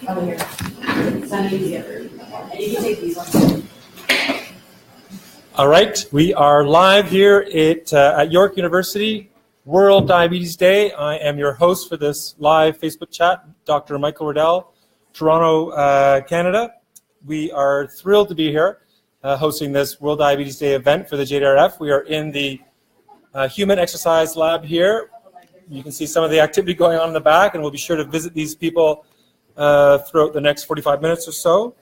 Over here. Send it together. And you can take these ones. All right, we are live here at York University, World Diabetes Day. I am your host for this live Facebook chat, Dr. Michael Riddell, Toronto, Canada. We are thrilled to be here hosting this World Diabetes Day event for the JDRF. We are in the Human Exercise Lab here. You can see some of the activity going on in the back, and we'll be sure to visit these people throughout the next 45 minutes or so.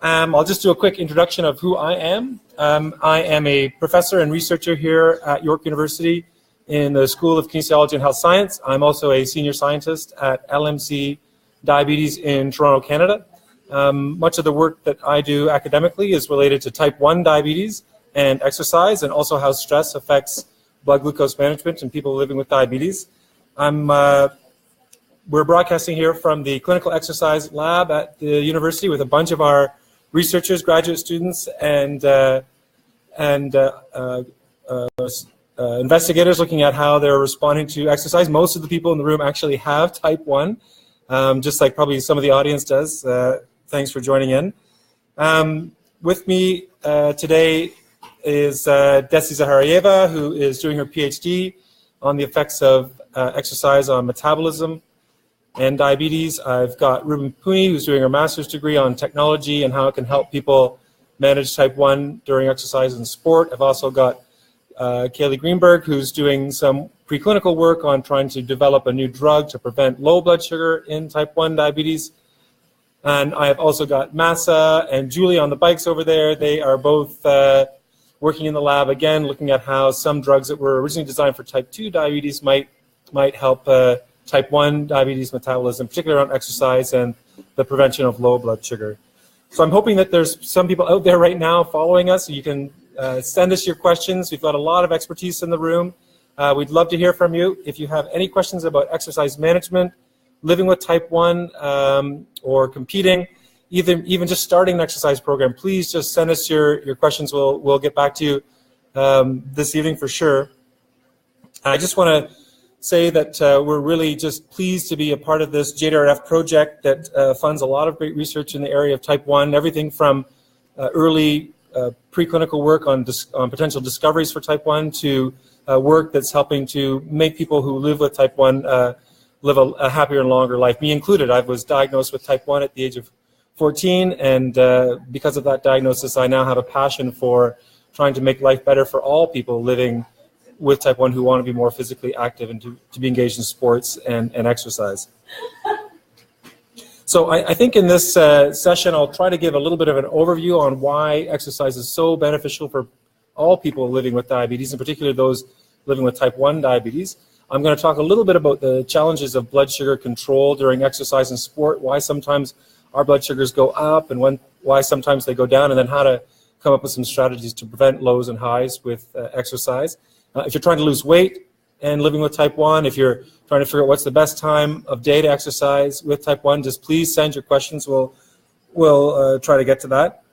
I'll just do a quick introduction of who I am. I am a professor and researcher here at York University in the School of Kinesiology and Health Science. I'm also a senior scientist at LMC Diabetes in Toronto, Canada. Much of the work that I do academically is related to type 1 diabetes and exercise, and also how stress affects blood glucose management in people living with diabetes. We're broadcasting here from the Clinical Exercise Lab at the university with a bunch of our researchers, graduate students, and investigators looking at how they're responding to exercise. Most of the people in the room actually have type 1, just like probably some of the audience does. Thanks for joining in. With me today is Desi Zaharayeva, who is doing her PhD on the effects of exercise on metabolism and diabetes. I've got Ruben Pooney, who's doing her master's degree on technology and how it can help people manage type 1 during exercise and sport. I've also got Kaylee Greenberg, who's doing some preclinical work on trying to develop a new drug to prevent low blood sugar in type 1 diabetes. And I have also got Massa and Julie on the bikes over there. They are both working in the lab, again, looking at how some drugs that were originally designed for type 2 diabetes might help type 1 diabetes metabolism, particularly around exercise and the prevention of low blood sugar. So I'm hoping that there's some people out there right now following us. So you can send us your questions. We've got a lot of expertise in the room. We'd love to hear from you. If you have any questions about exercise management, living with type 1, or competing, even just starting an exercise program, please just send us your questions. We'll get back to you this evening for sure. I just want to say that we're really just pleased to be a part of this JDRF project that funds a lot of great research in the area of type 1, everything from early preclinical work on potential discoveries for type 1 to work that's helping to make people who live with type 1 live a happier and longer life, me included. I was diagnosed with type 1 at the age of 14, and because of that diagnosis, I now have a passion for trying to make life better for all people living with type 1 who want to be more physically active and to be engaged in sports and exercise. So I think in this session, I'll try to give a little bit of an overview on why exercise is so beneficial for all people living with diabetes, in particular those living with type 1 diabetes. I'm going to talk a little bit about the challenges of blood sugar control during exercise and sport, why sometimes our blood sugars go up and why sometimes they go down, and then how to come up with some strategies to prevent lows and highs with exercise. If you're trying to lose weight and living with type 1, if you're trying to figure out what's the best time of day to exercise with type 1, just please send your questions. We'll try to get to that.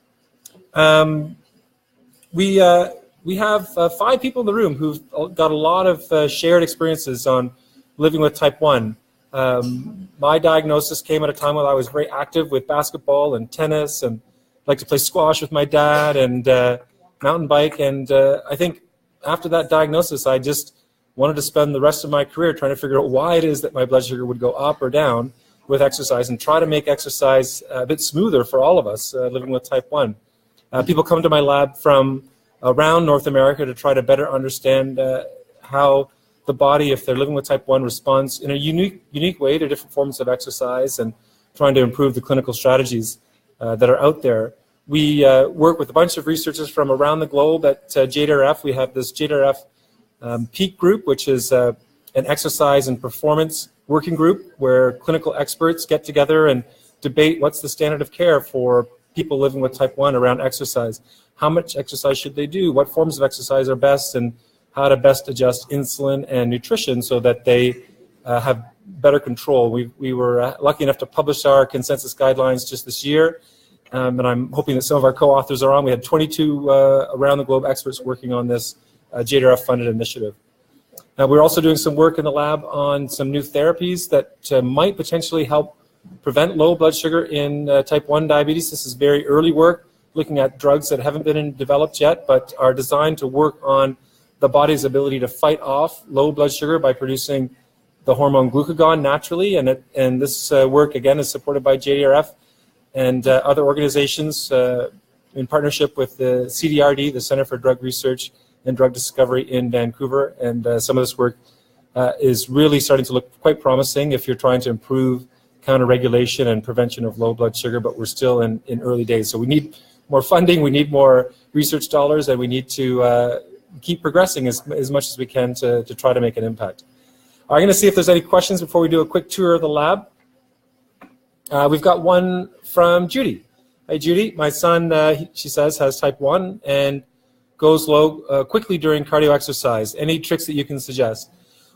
We have 5 people in the room who've got a lot of shared experiences on living with type 1. My diagnosis came at a time when I was very active with basketball and tennis, and like to play squash with my dad and mountain bike. And I think after that diagnosis, I just wanted to spend the rest of my career trying to figure out why it is that my blood sugar would go up or down with exercise, and try to make exercise a bit smoother for all of us living with type 1. People come to my lab from around North America to try to better understand how the body, if they're living with type 1, responds in a unique way to different forms of exercise, and trying to improve the clinical strategies that are out there. We work with a bunch of researchers from around the globe at JDRF. We have this JDRF Peak group, which is an exercise and performance working group where clinical experts get together and debate what's the standard of care for people living with type 1 around exercise. How much exercise should they do? What forms of exercise are best? And how to best adjust insulin and nutrition so that they have better control. We were lucky enough to publish our consensus guidelines just this year, and I'm hoping that some of our co-authors are on. We had 22 around the globe experts working on this JDRF-funded initiative. Now, we're also doing some work in the lab on some new therapies that might potentially help prevent low blood sugar in type 1 diabetes. This is very early work, looking at drugs that haven't been developed yet, but are designed to work on the body's ability to fight off low blood sugar by producing the hormone glucagon naturally. And this work, again, is supported by JDRF and other organizations in partnership with the CDRD, the Center for Drug Research and Drug Discovery in Vancouver. And some of this work is really starting to look quite promising if you're trying to improve counter-regulation and prevention of low blood sugar, but we're still in early days. So we need more funding, we need more research dollars, and we need to keep progressing as much as we can to try to make an impact. I'm going to see if there's any questions before we do a quick tour of the lab. We've got one from Judy. Hi, Judy. My son, she says, has type 1 and goes low quickly during cardio exercise. Any tricks that you can suggest?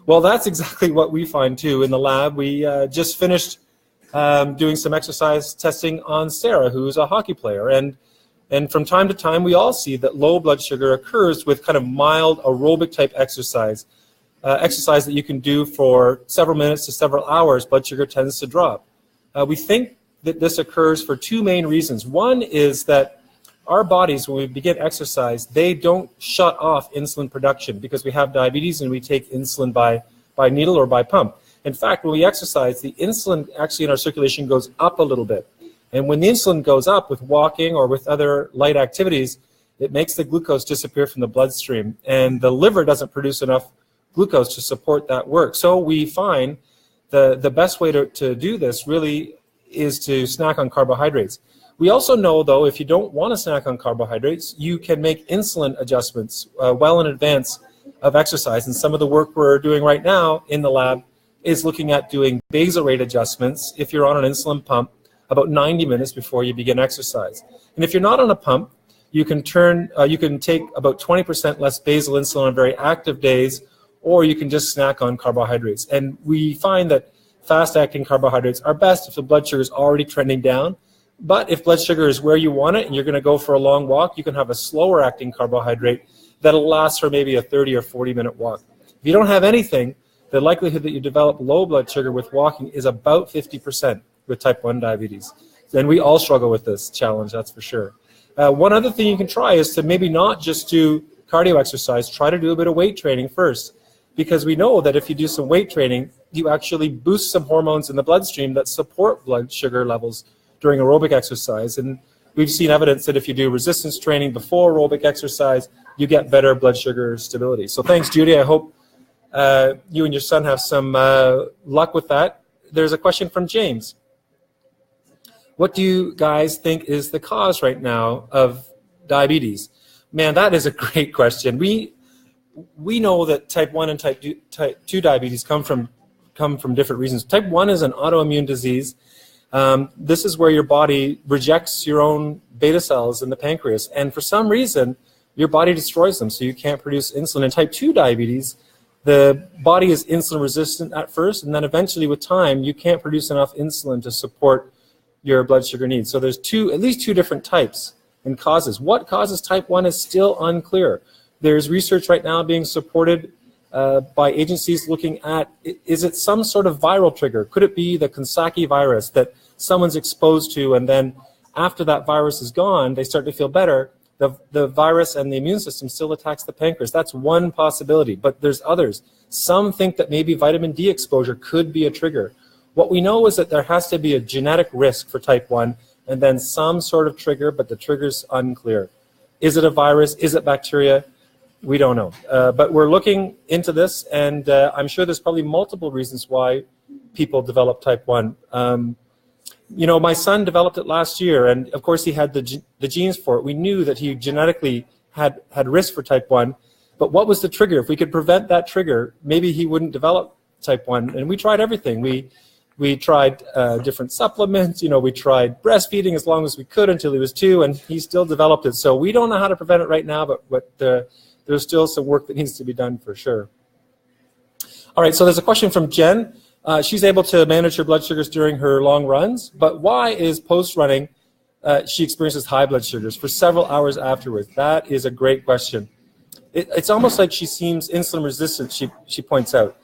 Well, that's exactly what we find, too, in the lab. We just finished doing some exercise testing on Sarah, who's a hockey player. And from time to time, we all see that low blood sugar occurs with kind of mild aerobic type exercise. Exercise that you can do for several minutes to several hours, blood sugar tends to drop. We think that this occurs for two main reasons. One is that our bodies, when we begin exercise, they don't shut off insulin production because we have diabetes and we take insulin by needle or by pump. In fact, when we exercise, the insulin actually in our circulation goes up a little bit. And when the insulin goes up with walking or with other light activities, it makes the glucose disappear from the bloodstream. And the liver doesn't produce enough glucose to support that work. So we find the best way to do this really is to snack on carbohydrates. We also know, though, if you don't want to snack on carbohydrates, you can make insulin adjustments well in advance of exercise. And some of the work we're doing right now in the lab is looking at doing basal rate adjustments if you're on an insulin pump about 90 minutes before you begin exercise. And if you're not on a pump, you can take about 20% less basal insulin on very active days, or you can just snack on carbohydrates. And we find that fast-acting carbohydrates are best if the blood sugar is already trending down. But if blood sugar is where you want it and you're going to go for a long walk, you can have a slower-acting carbohydrate that'll last for maybe a 30 or 40-minute walk. If you don't have anything, the likelihood that you develop low blood sugar with walking is about 50% with type 1 diabetes. And we all struggle with this challenge, that's for sure. One other thing you can try is to maybe not just do cardio exercise, try to do a bit of weight training first. Because we know that if you do some weight training, you actually boost some hormones in the bloodstream that support blood sugar levels during aerobic exercise. And we've seen evidence that if you do resistance training before aerobic exercise, you get better blood sugar stability. So thanks, Judy. I hope you and your son have some luck with that. There's a question from James. What do you guys think is the cause right now of diabetes? Man, that is a great question. We know that type 1 and type 2 diabetes come from different reasons. Type 1 is an autoimmune disease. This is where your body rejects your own beta cells in the pancreas, and for some reason, your body destroys them, so you can't produce insulin. In type 2 diabetes, the body is insulin resistant at first, and then eventually with time, you can't produce enough insulin to support your blood sugar needs. So there's at least two different types and causes. What causes type 1 is still unclear. There's research right now being supported by agencies looking at, is it some sort of viral trigger? Could it be the Coxsackie virus that someone's exposed to, and then after that virus is gone, they start to feel better? The virus and the immune system still attacks the pancreas. That's one possibility, but there's others. Some think that maybe vitamin D exposure could be a trigger. What we know is that there has to be a genetic risk for type 1 and then some sort of trigger, but the trigger's unclear. Is it a virus? Is it bacteria? We don't know. But we're looking into this, and I'm sure there's probably multiple reasons why people develop type 1. You know, my son developed it last year, and of course he had the genes for it. We knew that he genetically had risk for type 1, but what was the trigger? If we could prevent that trigger, maybe he wouldn't develop type 1. And we tried everything. We tried different supplements, you know, we tried breastfeeding as long as we could until he was 2, and he still developed it. So we don't know how to prevent it right now, but there's still some work that needs to be done for sure. All right, so there's a question from Jen. She's able to manage her blood sugars during her long runs, but why is post-running she experiences high blood sugars for several hours afterwards? That is a great question. It's almost like she seems insulin resistant, she points out.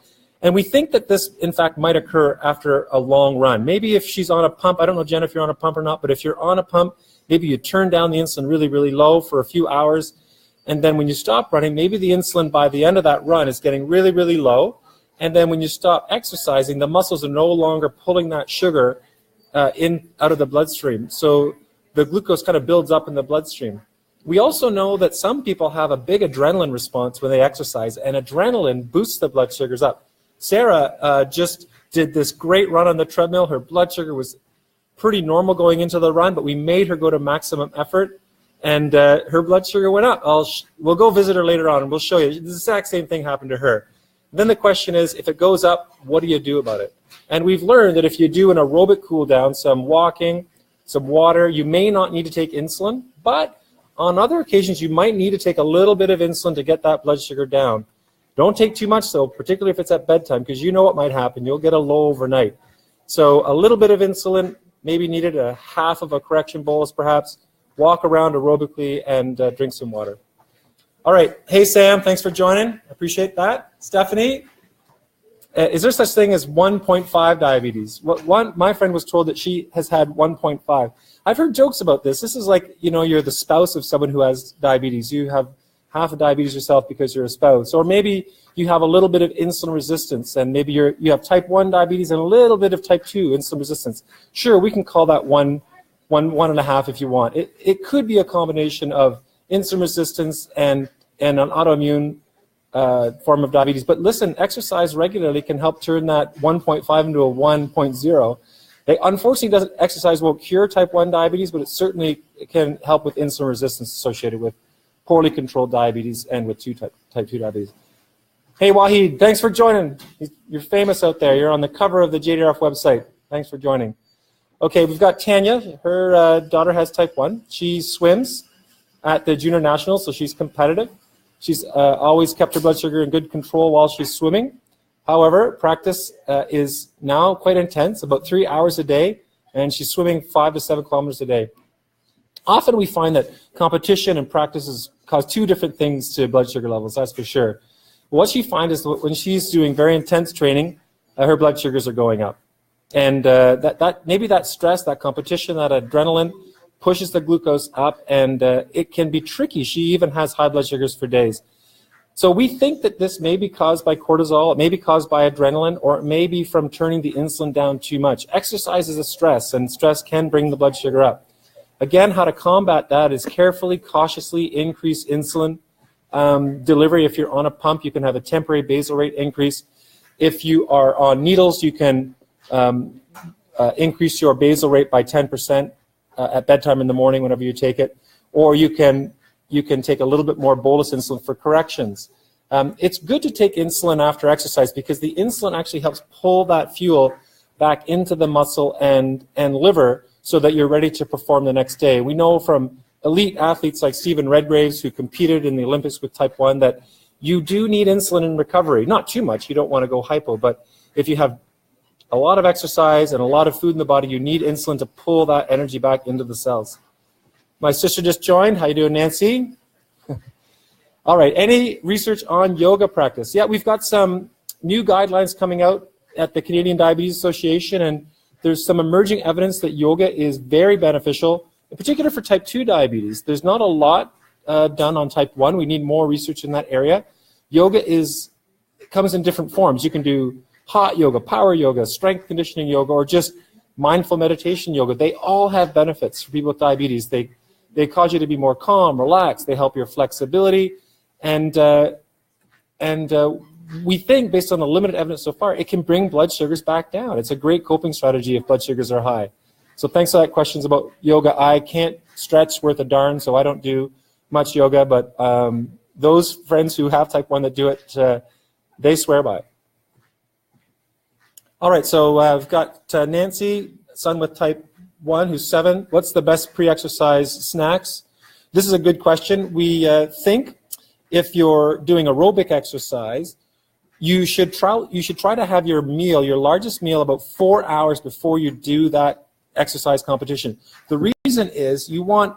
And we think that this, in fact, might occur after a long run. Maybe if she's on a pump, I don't know, Jen, if you're on a pump or not, but if you're on a pump, maybe you turn down the insulin really, really low for a few hours, and then when you stop running, maybe the insulin by the end of that run is getting really, really low, and then when you stop exercising, the muscles are no longer pulling that sugar out of the bloodstream. So the glucose kind of builds up in the bloodstream. We also know that some people have a big adrenaline response when they exercise, and adrenaline boosts the blood sugars up. Sarah just did this great run on the treadmill. Her blood sugar was pretty normal going into the run, but we made her go to maximum effort, and her blood sugar went up. We'll go visit her later on, and we'll show you. The exact same thing happened to her. Then the question is, if it goes up, what do you do about it? And we've learned that if you do an aerobic cool down, some walking, some water, you may not need to take insulin, but on other occasions, you might need to take a little bit of insulin to get that blood sugar down. Don't take too much, though, particularly if it's at bedtime, because you know what might happen. You'll get a low overnight. So a little bit of insulin, maybe needed, a half of a correction bolus perhaps, walk around aerobically, and drink some water. All right. Hey, Sam, thanks for joining. I appreciate that. Stephanie, is there such thing as 1.5 diabetes? My friend was told that she has had 1.5. I've heard jokes about this. This is like, you know, you're the spouse of someone who has diabetes. You have half of diabetes yourself because you're a spouse. Or maybe you have a little bit of insulin resistance, and maybe you have type 1 diabetes and a little bit of type 2 insulin resistance. Sure, we can call that one and a half if you want. It could be a combination of insulin resistance and an autoimmune form of diabetes. But listen, exercise regularly can help turn that 1.5 into a 1.0. Unfortunately, exercise won't cure type 1 diabetes, but it certainly can help with insulin resistance associated with poorly controlled diabetes and with type 2 diabetes. Hey, Wahid, thanks for joining. You're famous out there. You're on the cover of the JDRF website. Thanks for joining. Okay, we've got Tanya. Her daughter has type 1. She swims at the Junior Nationals, so she's competitive. She's always kept her blood sugar in good control while she's swimming. However, practice is now quite intense, about 3 hours a day, and she's swimming 5 to 7 kilometers a day. Often we find that competition and practices cause two different things to blood sugar levels, that's for sure. What she finds is that when she's doing very intense training, her blood sugars are going up. And maybe that stress, that competition, that adrenaline pushes the glucose up, and it can be tricky. She even has high blood sugars for days. So we think that this may be caused by cortisol, it may be caused by adrenaline, or it may be from turning the insulin down too much. Exercise is a stress, and stress can bring the blood sugar up. Again, how to combat that is carefully, cautiously increase insulin delivery. If you're on a pump, you can have a temporary basal rate increase. If you are on needles, you can increase your basal rate by 10% at bedtime in the morning whenever you take it. Or you can take a little bit more bolus insulin for corrections. It's good to take insulin after exercise because the insulin actually helps pull that fuel back into the muscle and liver so that you're ready to perform the next day. We know from elite athletes like Stephen Redgraves, who competed in the Olympics with type 1, that you do need insulin in recovery. Not too much, you don't want to go hypo, but if you have a lot of exercise and a lot of food in the body, you need insulin to pull that energy back into the cells. My sister just joined. How you doing, Nancy? All right, any research on yoga practice? Yeah, we've got some new guidelines coming out at the Canadian Diabetes Association, and there's some emerging evidence that yoga is very beneficial, in particular for type 2 diabetes. There's not a lot done on type 1. We need more research in that area. Yoga comes in different forms. You can do hot yoga, power yoga, strength conditioning yoga, or just mindful meditation yoga. They all have benefits for people with diabetes. They cause you to be more calm, relaxed. They help your flexibility. And we think, based on the limited evidence so far, it can bring blood sugars back down. It's a great coping strategy if blood sugars are high. So thanks for that questions about yoga. I can't stretch worth a darn, so I don't do much yoga. But those friends who have type 1 that do it, they swear by it. All right, so I've got Nancy, son with type 1, who's 7. What's the best pre-exercise snacks? This is a good question. We think if you're doing aerobic exercise, you should try to have your meal, your largest meal, about 4 hours before you do that exercise competition. The reason is you want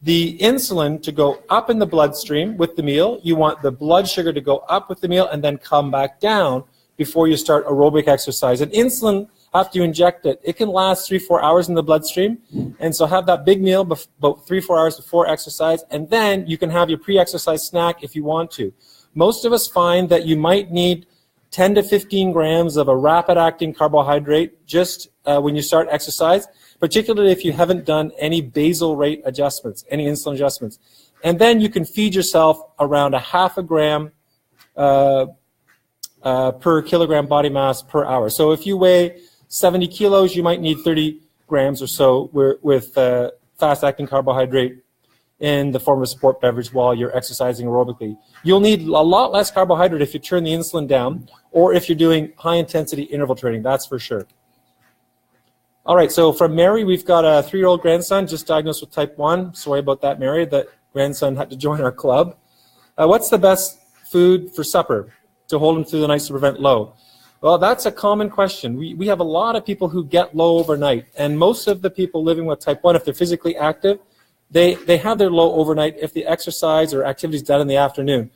the insulin to go up in the bloodstream with the meal. You want the blood sugar to go up with the meal and then come back down before you start aerobic exercise. And insulin, after you inject it, it can last 3-4 hours in the bloodstream. And so have that big meal about 3-4 hours before exercise, and then you can have your pre-exercise snack if you want to. Most of us find that you might need 10 to 15 grams of a rapid-acting carbohydrate just when you start exercise, particularly if you haven't done any basal rate adjustments, any insulin adjustments. And then you can feed yourself around a half a gram per kilogram body mass per hour. So if you weigh 70 kilos, you might need 30 grams or so with fast-acting carbohydrate in the form of a sport beverage while you're exercising aerobically. You'll need a lot less carbohydrate if you turn the insulin down or if you're doing high-intensity interval training, that's for sure. All right, so from Mary, we've got a 3-year-old grandson just diagnosed with type 1. Sorry about that, Mary. That grandson had to join our club. What's the best food for supper to hold him through the nights to prevent low? Well, that's a common question. We have a lot of people who get low overnight, and most of the people living with type 1, if they're physically active, they have their low overnight if the exercise or activity is done in the afternoon.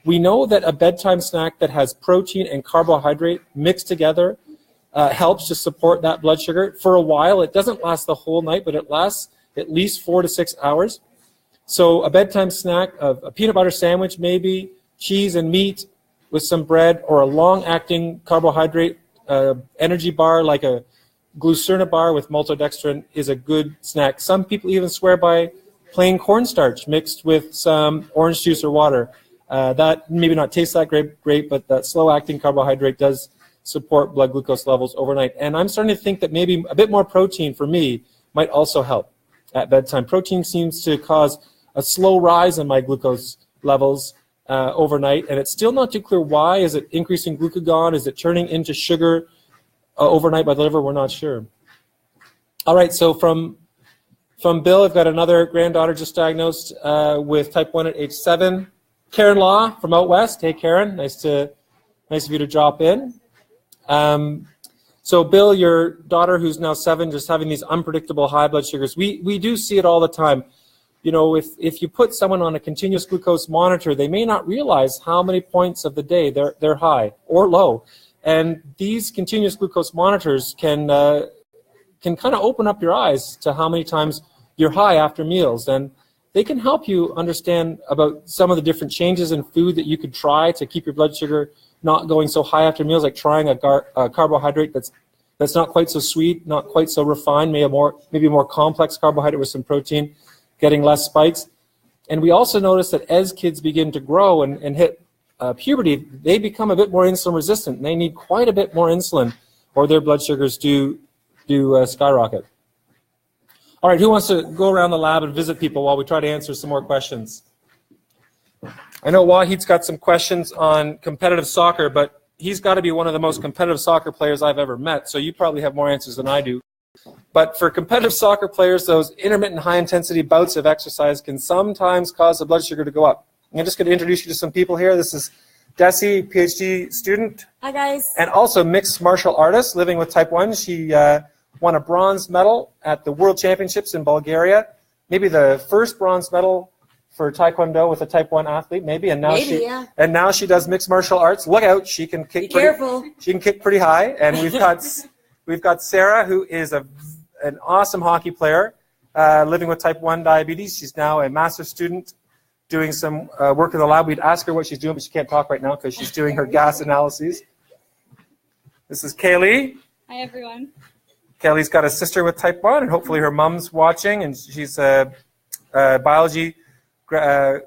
We know that a bedtime snack that has protein and carbohydrate mixed together helps to support that blood sugar. For a while, it doesn't last the whole night, but it lasts at least 4 to 6 hours. So a bedtime snack of a peanut butter sandwich, maybe, cheese and meat with some bread, or a long-acting carbohydrate energy bar like a glucerna bar with maltodextrin is a good snack. Some people even swear by plain cornstarch mixed with some orange juice or water. That maybe not taste that great, but that slow-acting carbohydrate does support blood glucose levels overnight. And I'm starting to think that maybe a bit more protein for me might also help at bedtime. Protein seems to cause a slow rise in my glucose levels overnight, and it's still not too clear why. Is it increasing glucagon? Is it turning into sugar overnight by the liver? We're not sure. All right, so from Bill, I've got another granddaughter just diagnosed with type 1 at age 7. Karen Law from out west. Hey, Karen, nice of you to drop in. So Bill, your daughter who's now 7, just having these unpredictable high blood sugars, we do see it all the time. You know, if you put someone on a continuous glucose monitor, they may not realize how many points of the day they're high or low. And these continuous glucose monitors can kind of open up your eyes to how many times you're high after meals. And they can help you understand about some of the different changes in food that you could try to keep your blood sugar not going so high after meals, like trying a carbohydrate that's not quite so sweet, not quite so refined, maybe a more complex carbohydrate with some protein, getting less spikes. And we also notice that as kids begin to grow and hit puberty, they become a bit more insulin resistant, and they need quite a bit more insulin, or their blood sugars do skyrocket. All right, who wants to go around the lab and visit people while we try to answer some more questions? I know Wahid's got some questions on competitive soccer, but he's got to be one of the most competitive soccer players I've ever met, so you probably have more answers than I do. But for competitive soccer players, those intermittent high-intensity bouts of exercise can sometimes cause the blood sugar to go up. I'm just going to introduce you to some people here. This is Desi, PhD student. Hi, guys. And also mixed martial artist living with type 1. She won a bronze medal at the World Championships in Bulgaria. Maybe the first bronze medal for Taekwondo with a type 1 athlete, maybe. And now she does mixed martial arts. Look out, she can kick. She can kick pretty high. And we've got Sarah, who is an awesome hockey player, living with type 1 diabetes. She's now a master's student doing some work in the lab. We'd ask her what she's doing, but she can't talk right now because she's doing her gas analyses. This is Kaylee. Hi, everyone. Kaylee's got a sister with type 1, and hopefully her mom's watching, and she's a biology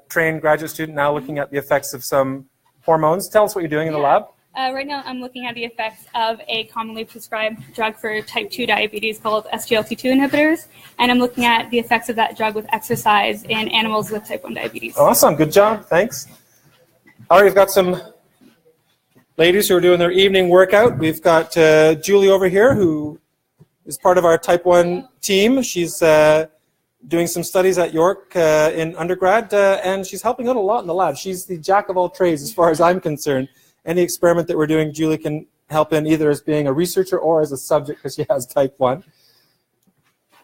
trained graduate student now looking at the effects of some hormones. Tell us what you're doing in the lab. Right now I'm looking at the effects of a commonly prescribed drug for type 2 diabetes called SGLT2 inhibitors, and I'm looking at the effects of that drug with exercise in animals with type 1 diabetes. Awesome, good job, thanks. All right, we've got some ladies who are doing their evening workout. We've got Julie over here, who is part of our type 1 team. She's doing some studies at York in undergrad, and she's helping out a lot in the lab. She's the jack of all trades as far as I'm concerned. Any experiment that we're doing, Julie can help in either as being a researcher or as a subject because she has type 1.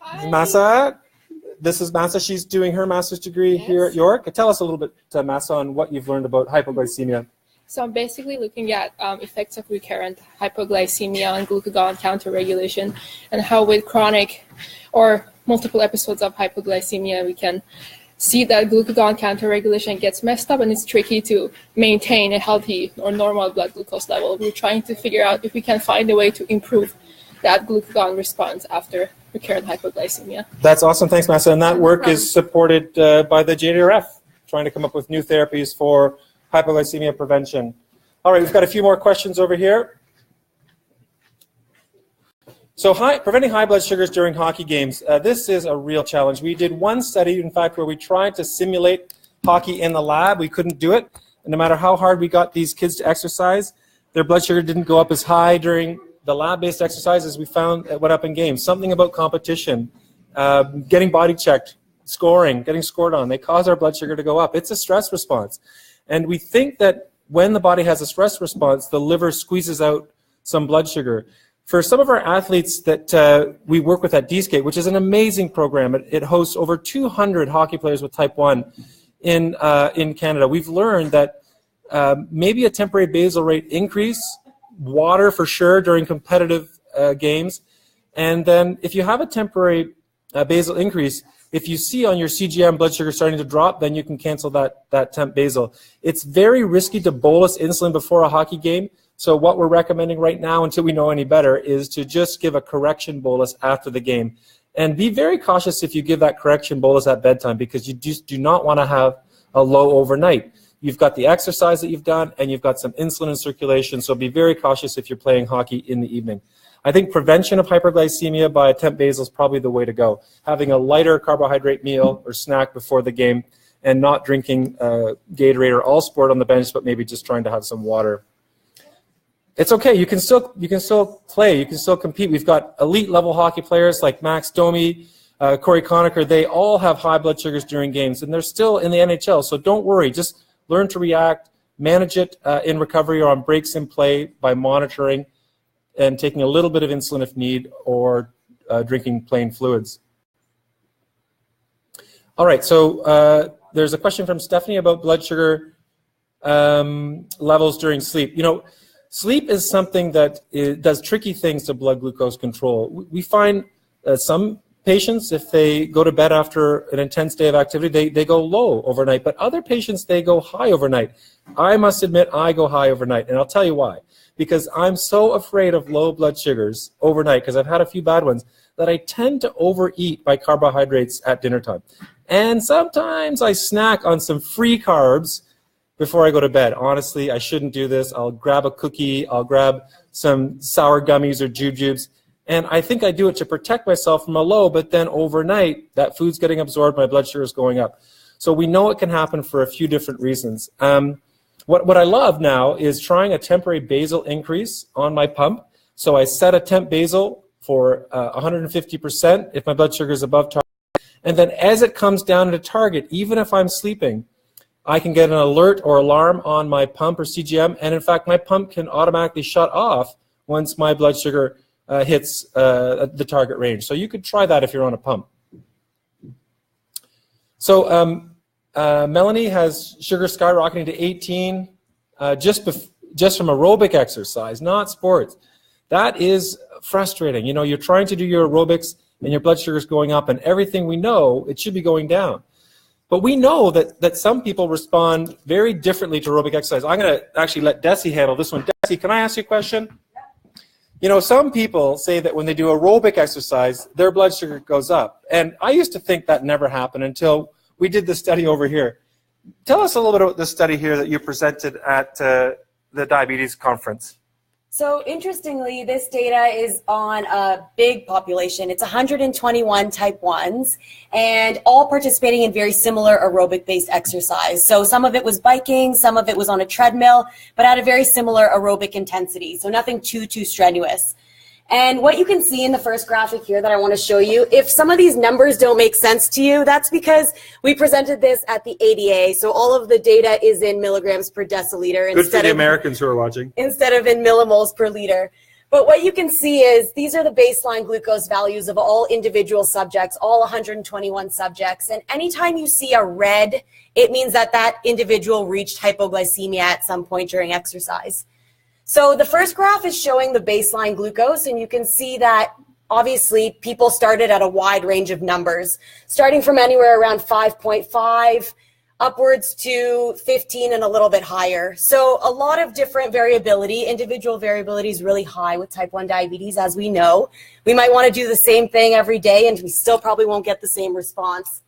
Hi. Masa, this is Masa. She's doing her master's degree here at York. Tell us a little bit, Masa, on what you've learned about hypoglycemia. So I'm basically looking at effects of recurrent hypoglycemia and glucagon counter regulation, and how with chronic or multiple episodes of hypoglycemia, we can see that glucagon counter regulation gets messed up and it's tricky to maintain a healthy or normal blood glucose level. We're trying to figure out if we can find a way to improve that glucagon response after recurrent hypoglycemia. That's awesome. Thanks, Massa. And that work is supported by the JDRF, trying to come up with new therapies for hypoglycemia prevention. All right, we've got a few more questions over here. So preventing high blood sugars during hockey games, this is a real challenge. We did one study, in fact, where we tried to simulate hockey in the lab. We couldn't do it. And no matter how hard we got these kids to exercise, their blood sugar didn't go up as high during the lab-based exercises we found it went up in games. Something about competition, getting body checked, scoring, getting scored on, they cause our blood sugar to go up. It's a stress response. And we think that when the body has a stress response, the liver squeezes out some blood sugar. For some of our athletes that we work with at D-Skate, which is an amazing program, it hosts over 200 hockey players with type 1 in Canada. We've learned that maybe a temporary basal rate increase, water for sure during competitive games, and then if you have a temporary basal increase, if you see on your CGM blood sugar starting to drop, then you can cancel that temp basal. It's very risky to bolus insulin before a hockey game. So what we're recommending right now, until we know any better, is to just give a correction bolus after the game. And be very cautious if you give that correction bolus at bedtime, because you just do not want to have a low overnight. You've got the exercise that you've done, and you've got some insulin in circulation, so be very cautious if you're playing hockey in the evening. I think prevention of hyperglycemia by a temp basal is probably the way to go. Having a lighter carbohydrate meal or snack before the game, and not drinking Gatorade or All Sport on the bench, but maybe just trying to have some water. It's okay. You can still play. You can still compete. We've got elite level hockey players like Max Domi, Corey Conacher. They all have high blood sugars during games, and they're still in the NHL. So don't worry. Just learn to react, manage it in recovery or on breaks in play by monitoring and taking a little bit of insulin if need, or drinking plain fluids. All right. So there's a question from Stephanie about blood sugar levels during sleep. You know, sleep is something that does tricky things to blood glucose control. We find some patients, if they go to bed after an intense day of activity, they go low overnight, but other patients, they go high overnight. I must admit, I go high overnight, and I'll tell you why. Because I'm so afraid of low blood sugars overnight, because I've had a few bad ones, that I tend to overeat my carbohydrates at dinner time. And sometimes I snack on some free carbs before I go to bed. Honestly, I shouldn't do this. I'll grab a cookie, I'll grab some sour gummies or jujubes, and I think I do it to protect myself from a low, but then overnight, that food's getting absorbed, my blood sugar is going up. So we know it can happen for a few different reasons. What I love now is trying a temporary basal increase on my pump. So I set a temp basal for 150% if my blood sugar is above target. And then as it comes down to target, even if I'm sleeping, I can get an alert or alarm on my pump or CGM, and in fact, my pump can automatically shut off once my blood sugar hits the target range. So you could try that if you're on a pump. So Melanie has sugar skyrocketing to 18 just from aerobic exercise, not sports. That is frustrating. You know, you're trying to do your aerobics and your blood sugar is going up, and everything we know, it should be going down. But we know that some people respond very differently to aerobic exercise. I'm going to actually let Desi handle this one. Desi, can I ask you a question? You know, some people say that when they do aerobic exercise, their blood sugar goes up. And I used to think that never happened until we did the study over here. Tell us a little bit about this study here that you presented at the diabetes conference. So interestingly, this data is on a big population. It's 121 type 1s, and all participating in very similar aerobic-based exercise. So some of it was biking, some of it was on a treadmill, but at a very similar aerobic intensity, so nothing too strenuous. And what you can see in the first graphic here that I want to show you, if some of these numbers don't make sense to you, that's because we presented this at the ADA. So all of the data is in milligrams per deciliter. Good for the Americans who are watching. Instead of in millimoles per liter. But what you can see is these are the baseline glucose values of all individual subjects, all 121 subjects. And anytime you see a red, it means that that individual reached hypoglycemia at some point during exercise. So the first graph is showing the baseline glucose, and you can see that obviously people started at a wide range of numbers, starting from anywhere around 5.5 upwards to 15 and a little bit higher. So a lot of different variability. Individual variability is really high with type 1 diabetes, as we know. We might want to do the same thing every day and we still probably won't get the same response.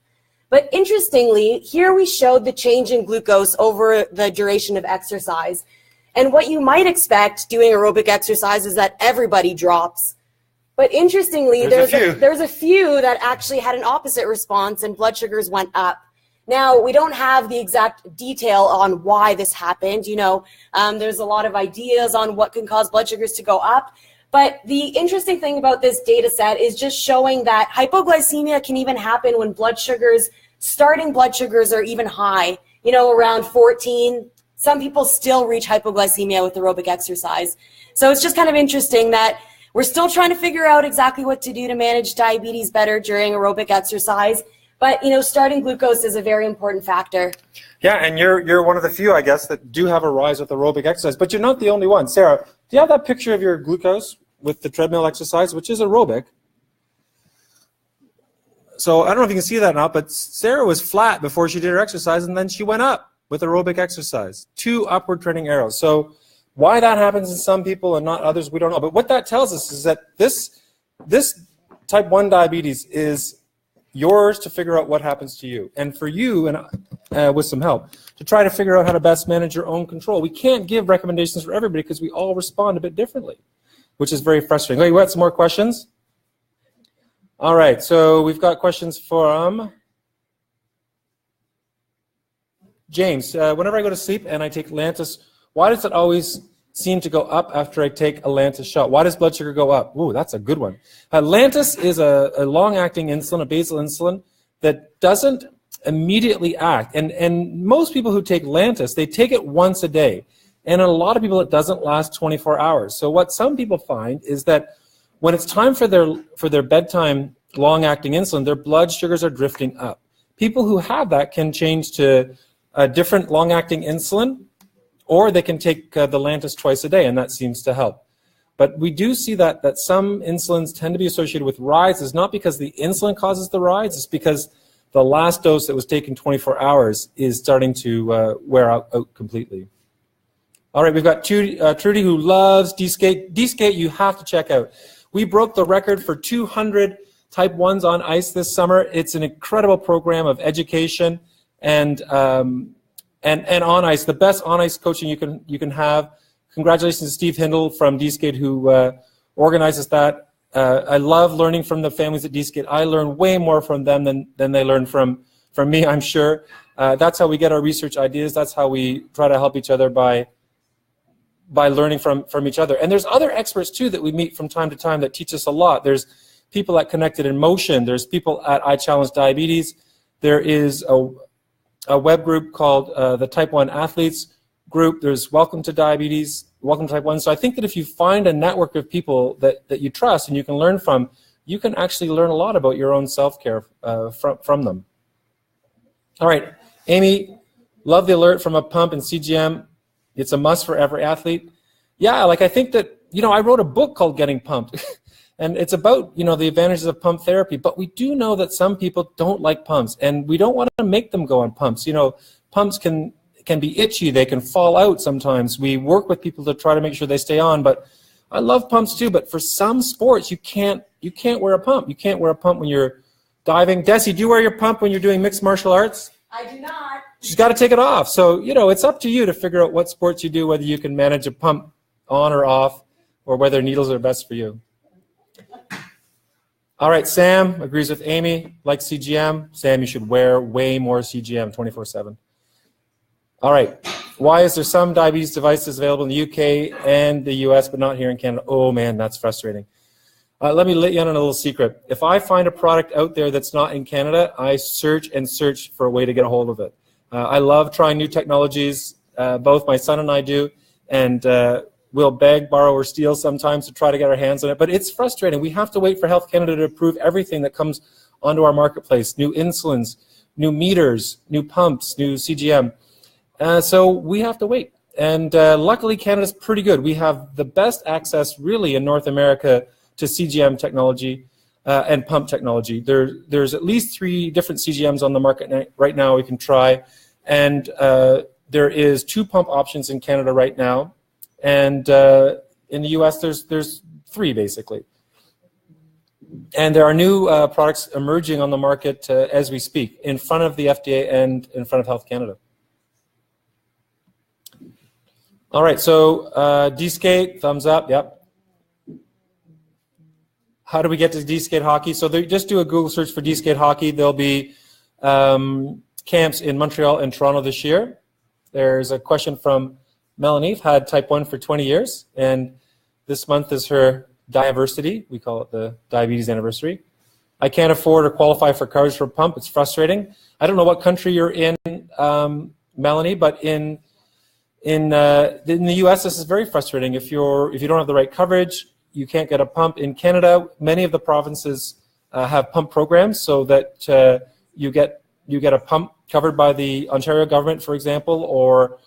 But interestingly, here we showed the change in glucose over the duration of exercise. And what you might expect doing aerobic exercise is that everybody drops. But interestingly, there's a few that actually had an opposite response and blood sugars went up. Now, we don't have the exact detail on why this happened. You know, there's a lot of ideas on what can cause blood sugars to go up. But the interesting thing about this data set is just showing that hypoglycemia can even happen when starting blood sugars are even high, you know, around 14. Some people still reach hypoglycemia with aerobic exercise. So it's just kind of interesting that we're still trying to figure out exactly what to do to manage diabetes better during aerobic exercise. But, you know, starting glucose is a very important factor. Yeah, and you're one of the few, I guess, that do have a rise with aerobic exercise. But you're not the only one. Sarah, do you have that picture of your glucose with the treadmill exercise, which is aerobic? So I don't know if you can see that now, but Sarah was flat before she did her exercise, and then she went up with aerobic exercise. 2 upward trending arrows. So why that happens in some people and not others, we don't know. But what that tells us is that this type 1 diabetes is yours to figure out what happens to you. And for you, and with some help, to try to figure out how to best manage your own control. We can't give recommendations for everybody because we all respond a bit differently, which is very frustrating. Okay, we got some more questions? All right, so we've got questions from James. Whenever I go to sleep and I take Lantus, why does it always seem to go up after I take a Lantus shot? Why does blood sugar go up? Ooh, that's a good one. Lantus is a long-acting insulin, a basal insulin, that doesn't immediately act. And most people who take Lantus, they take it once a day. And in a lot of people, it doesn't last 24 hours. So what some people find is that when it's time for their bedtime long-acting insulin, their blood sugars are drifting up. People who have that can change to a different long-acting insulin, or they can take the Lantus twice a day, and that seems to help. But we do see that some insulins tend to be associated with rises, not because the insulin causes the rise, it's because the last dose that was taken 24 hours is starting to wear out completely. All right, we've got Trudy who loves D-Skate. D-Skate you have to check out. We broke the record for 200 type 1s on ice this summer. It's an incredible program of education and on ice, the best on ice coaching you can have. Congratulations to Steve Hindle from D-Skate who organizes that. I love learning from the families at D-Skate. I learn way more from them than they learn from me, I'm sure. That's how we get our research ideas. That's how we try to help each other by learning from each other. And there's other experts too that we meet from time to time that teach us a lot. There's people at Connected in Motion. There's people at I Challenge Diabetes. There is a web group called the Type 1 Athletes group. There's Welcome to Diabetes, Welcome to Type 1. So I think that if you find a network of people that you trust and you can learn from, you can actually learn a lot about your own self-care from them. All right, Amy, love the alert from a pump and CGM. It's a must for every athlete. Yeah, like I think that, you know, I wrote a book called Getting Pumped. And it's about, you know, the advantages of pump therapy, but we do know that some people don't like pumps, and we don't want to make them go on pumps. You know, pumps can be itchy, they can fall out sometimes. We work with people to try to make sure they stay on, but I love pumps too, but for some sports, you can't wear a pump. You can't wear a pump when you're diving. Desi, do you wear your pump when you're doing mixed martial arts? I do not. She's got to take it off. So, you know, it's up to you to figure out what sports you do, whether you can manage a pump on or off, or whether needles are best for you. All right, Sam agrees with Amy, likes CGM. Sam, you should wear way more CGM 24/7. All right, why is there some diabetes devices available in the UK and the US but not here in Canada? Oh man, that's frustrating. Let me let you in on a little secret. If I find a product out there that's not in Canada, I search and search for a way to get a hold of it. I love trying new technologies, both my son and I do, and We'll beg, borrow, or steal sometimes to try to get our hands on it, but it's frustrating. We have to wait for Health Canada to approve everything that comes onto our marketplace, new insulins, new meters, new pumps, new CGM. So we have to wait. And luckily, Canada's pretty good. We have the best access, really, in North America to CGM technology and pump technology. There's at least 3 different CGMs on the market right now we can try. And there is 2 pump options in Canada right now. And in the US, there's 3, basically. And there are new products emerging on the market as we speak, in front of the FDA and in front of Health Canada. All right, so D-skate, thumbs up, yep. How do we get to D-skate hockey? So just do a Google search for D-skate hockey. There'll be camps in Montreal and Toronto this year. There's a question from Melanie, had type 1 for 20 years, and this month is her diversity. We call it the diabetes anniversary. I can't afford or qualify for coverage for a pump. It's frustrating. I don't know what country you're in, Melanie, but in the U.S., this is very frustrating. If you don't have the right coverage, you can't get a pump. In Canada, many of the provinces have pump programs so that you get a pump covered by the Ontario government, for example, or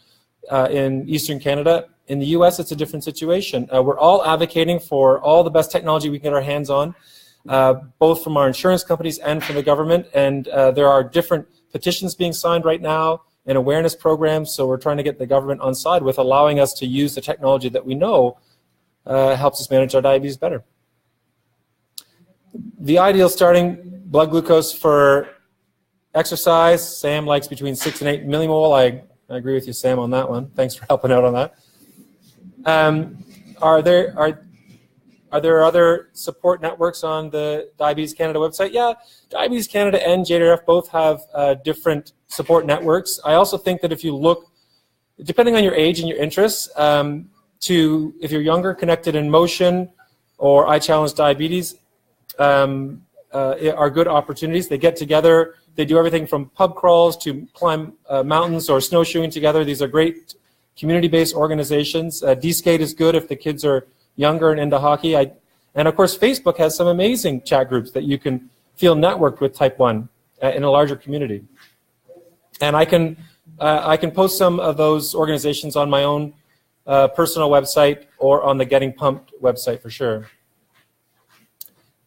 in Eastern Canada. In the U.S., it's a different situation. We're all advocating for all the best technology we can get our hands on, both from our insurance companies and from the government. And there are different petitions being signed right now and awareness programs. So we're trying to get the government on side with allowing us to use the technology that we know helps us manage our diabetes better. The ideal starting blood glucose for exercise, Sam likes between 6 and 8 millimole. I agree with you, Sam, on that one. Thanks for helping out on that. Are there other support networks on the Diabetes Canada website? Yeah, Diabetes Canada and JDRF both have different support networks. I also think that if you look, depending on your age and your interests, if you're younger, Connected in Motion or I Challenge Diabetes are good opportunities. They get together. They do everything from pub crawls to climb mountains or snowshoeing together. These are great community-based organizations. D-skate is good if the kids are younger and into hockey. And of course, Facebook has some amazing chat groups that you can feel networked with type 1 in a larger community. And I can post some of those organizations on my own personal website or on the Getting Pumped website for sure.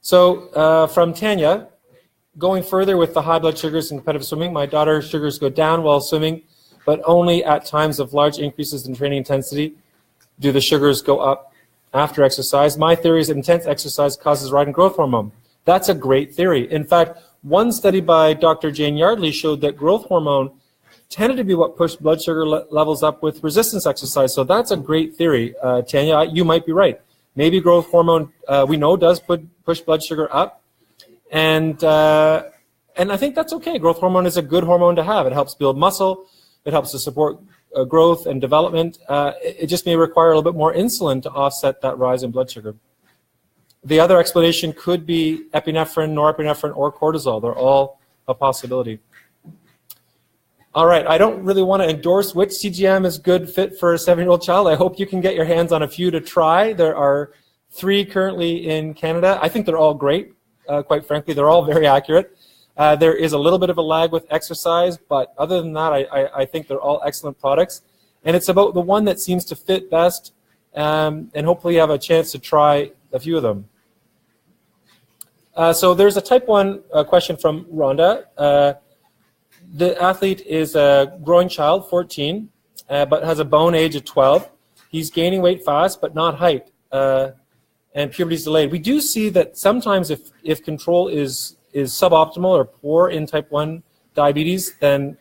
So from Tanya, going further with the high blood sugars in competitive swimming, my daughter's sugars go down while swimming, but only at times of large increases in training intensity do the sugars go up after exercise. My theory is that intense exercise causes rise in growth hormone. That's a great theory. In fact, one study by Dr. Jane Yardley showed that growth hormone tended to be what pushed blood sugar levels up with resistance exercise. So that's a great theory, Tanya. You might be right. Maybe growth hormone, we know, does push blood sugar up. And I think that's okay. Growth hormone is a good hormone to have. It helps build muscle. It helps to support growth and development. It just may require a little bit more insulin to offset that rise in blood sugar. The other explanation could be epinephrine, norepinephrine, or cortisol. They're all a possibility. All right, I don't really want to endorse which CGM is good fit for a 7-year-old child. I hope you can get your hands on a few to try. There are 3 currently in Canada. I think they're all great. Quite frankly, they're all very accurate. There is a little bit of a lag with exercise, but other than that, I think they're all excellent products. And it's about the one that seems to fit best, and hopefully you have a chance to try a few of them. So there's a type 1 question from Rhonda. The athlete is a growing child, 14, but has a bone age of 12. He's gaining weight fast, but not height, and puberty is delayed. We do see that sometimes if control is suboptimal or poor in type 1 diabetes, then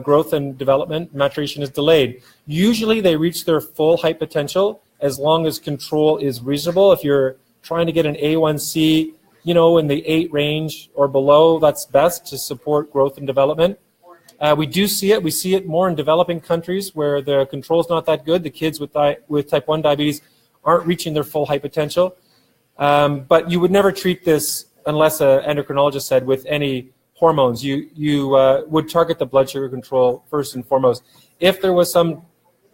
growth and development, maturation is delayed. Usually they reach their full height potential as long as control is reasonable. If you're trying to get an A1C, in the 8 range or below, that's best to support growth and development. We do see it. We see it more in developing countries where the control is not that good. The kids with type 1 diabetes aren't reaching their full height potential. But you would never treat this, unless an endocrinologist said, with any hormones. You would target the blood sugar control first and foremost. If there was some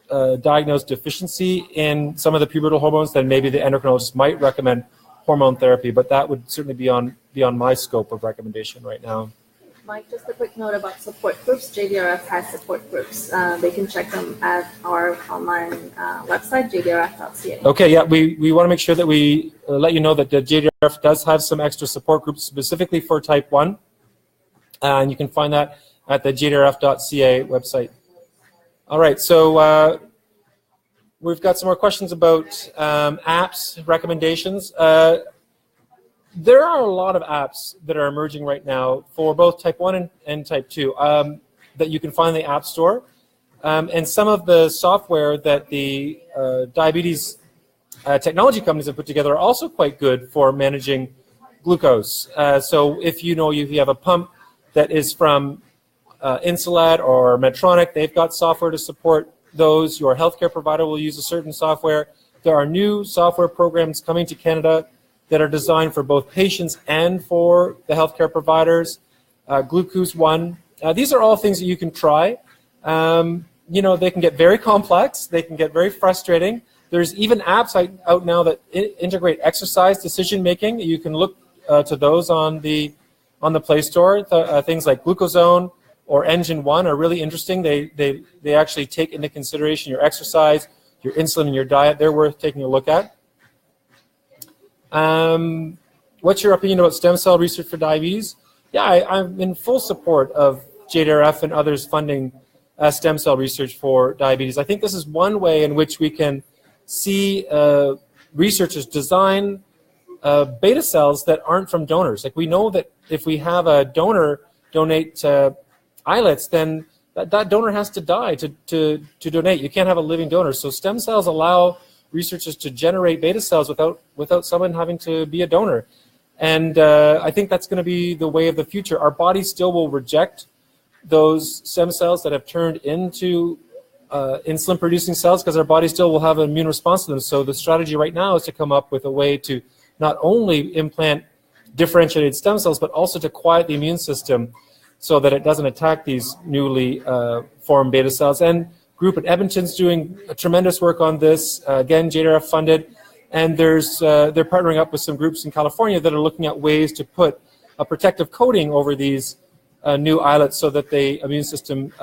diagnosed deficiency in some of the pubertal hormones, then maybe the endocrinologist might recommend hormone therapy, but that would certainly be beyond my scope of recommendation right now. Mike, just a quick note about support groups. JDRF has support groups. They can check them at our online website, JDRF.ca. Okay, yeah, we want to make sure that we let you know that the JDRF does have some extra support groups specifically for type 1, and you can find that at the JDRF.ca website. All right, so we've got some more questions about apps, recommendations. There are a lot of apps that are emerging right now for both type 1 and type 2 that you can find in the App Store. And some of the software that the diabetes technology companies have put together are also quite good for managing glucose. So if you have a pump that is from Islet or Medtronic, they've got software to support those. Your healthcare provider will use a certain software. There are new software programs coming to Canada that are designed for both patients and for the healthcare providers. Glucose One. These are all things that you can try. They can get very complex. They can get very frustrating. There's even apps out now that integrate exercise decision making. You can look to those on the Play Store. Things like Glucozone or Engine One are really interesting. They actually take into consideration your exercise, your insulin, and your diet. They're worth taking a look at. What's your opinion about stem cell research for diabetes? Yeah, I'm in full support of JDRF and others funding stem cell research for diabetes. I think this is one way in which we can see researchers design beta cells that aren't from donors. Like, we know that if we have a donor donate islets, then that donor has to die to donate. You can't have a living donor. So stem cells allow researchers to generate beta cells without someone having to be a donor. And I think that's going to be the way of the future. Our body still will reject those stem cells that have turned into insulin-producing cells because our body still will have an immune response to them. So the strategy right now is to come up with a way to not only implant differentiated stem cells, but also to quiet the immune system so that it doesn't attack these newly formed beta cells. And group at Edmonton's doing tremendous work on this, again, JDRF funded, and they're partnering up with some groups in California that are looking at ways to put a protective coating over these new islets so that the immune system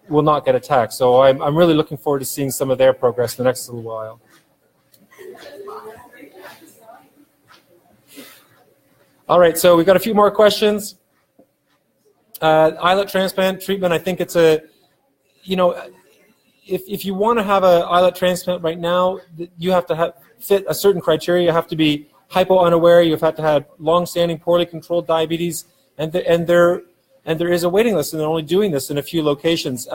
will not get attacked. So I'm really looking forward to seeing some of their progress in the next little while. All right, so we've got a few more questions. Islet transplant treatment, I think it's if you want to have an islet transplant right now, you have to fit a certain criteria. You have to be hypo-unaware. You have to have long-standing, poorly controlled diabetes, and there is a waiting list, and they're only doing this in a few locations.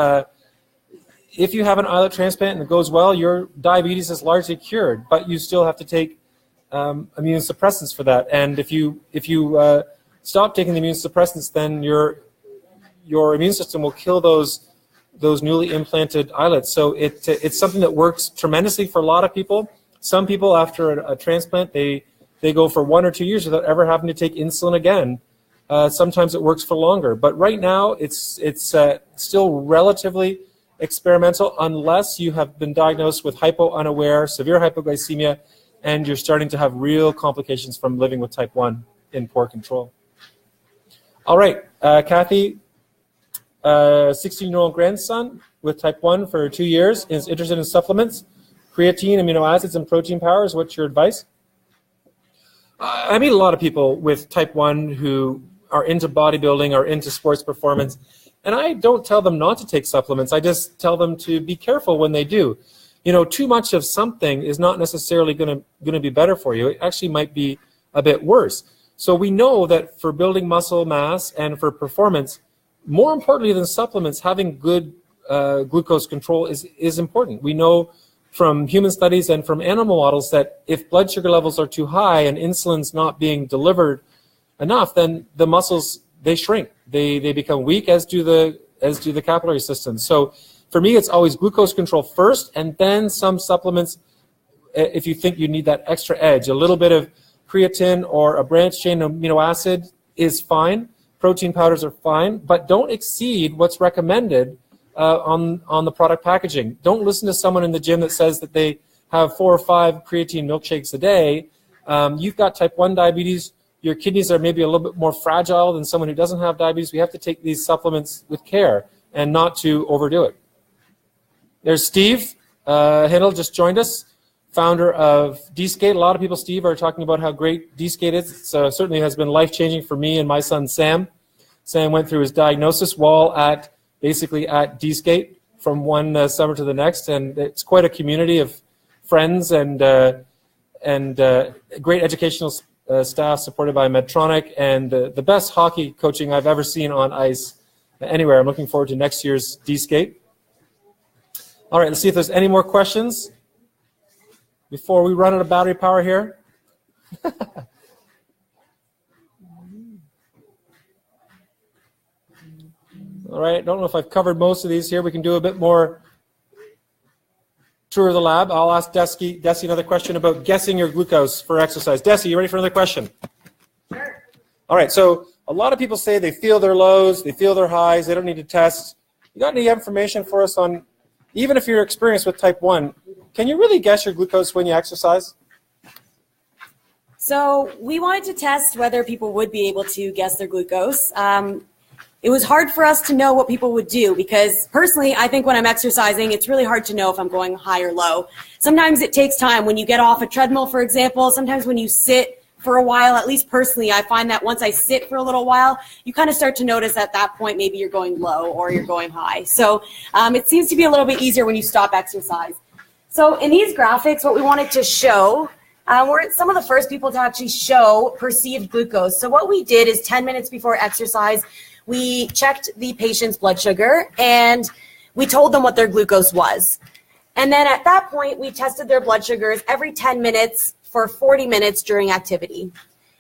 If you have an islet transplant and it goes well, your diabetes is largely cured, but you still have to take immune suppressants for that. And if you stop taking the immune suppressants, then your immune system will kill those newly implanted islets. So it's something that works tremendously for a lot of people. Some people, after a transplant, they go for 1 or 2 years without ever having to take insulin again. Sometimes it works for longer. But right now, it's still relatively experimental unless you have been diagnosed with hypo-unaware, severe hypoglycemia, and you're starting to have real complications from living with type 1 in poor control. All right, Kathy, 16-year-old grandson with type 1 for 2 years, is interested in supplements, creatine, amino acids, and protein powders. What's your advice? I meet a lot of people with type 1 who are into bodybuilding or into sports performance, and I don't tell them not to take supplements. I just tell them to be careful when they do. You know, too much of something is not necessarily going to be better for you. It actually might be a bit worse. So we know that for building muscle mass and for performance, more importantly than supplements, having good glucose control is important. We know from human studies and from animal models that if blood sugar levels are too high and insulin's not being delivered enough, then the muscles, they shrink. They become weak, as do the capillary system. So for me, it's always glucose control first, and then some supplements if you think you need that extra edge. A little bit of creatine or a branched chain amino acid is fine. Protein powders are fine, but don't exceed what's recommended on the product packaging. Don't listen to someone in the gym that says that they have 4 or 5 creatine milkshakes a day. You've got type 1 diabetes. Your kidneys are maybe a little bit more fragile than someone who doesn't have diabetes. We have to take these supplements with care and not to overdo it. There's Steve Riddell, just joined us, founder of D-Skate. A lot of people, Steve, are talking about how great D-Skate is. It certainly has been life-changing for me and my son Sam. Sam went through his diagnosis while basically at D-Skate from one summer to the next, and it's quite a community of friends and great educational staff supported by Medtronic, and the best hockey coaching I've ever seen on ice anywhere. I'm looking forward to next year's D-Skate. All right, let's see if there's any more questions before we run out of battery power here. All right, don't know if I've covered most of these here. We can do a bit more tour of the lab. I'll ask Desi another question about guessing your glucose for exercise. Desi, you ready for another question? Sure. All right, so a lot of people say they feel their lows, they feel their highs, they don't need to test. You got any information for us on, even if you're experienced with type 1, can you really guess your glucose when you exercise? So we wanted to test whether people would be able to guess their glucose. It was hard for us to know what people would do because personally, I think when I'm exercising, it's really hard to know if I'm going high or low. Sometimes it takes time. When you get off a treadmill, for example, sometimes when you sit for a while, at least personally, I find that once I sit for a little while, you kind of start to notice at that point maybe you're going low or you're going high. So it seems to be a little bit easier when you stop exercise. So in these graphics, what we wanted to show, we're some of the first people to actually show perceived glucose. So what we did is 10 minutes before exercise, we checked the patient's blood sugar and we told them what their glucose was. And then at that point, we tested their blood sugars every 10 minutes for 40 minutes during activity.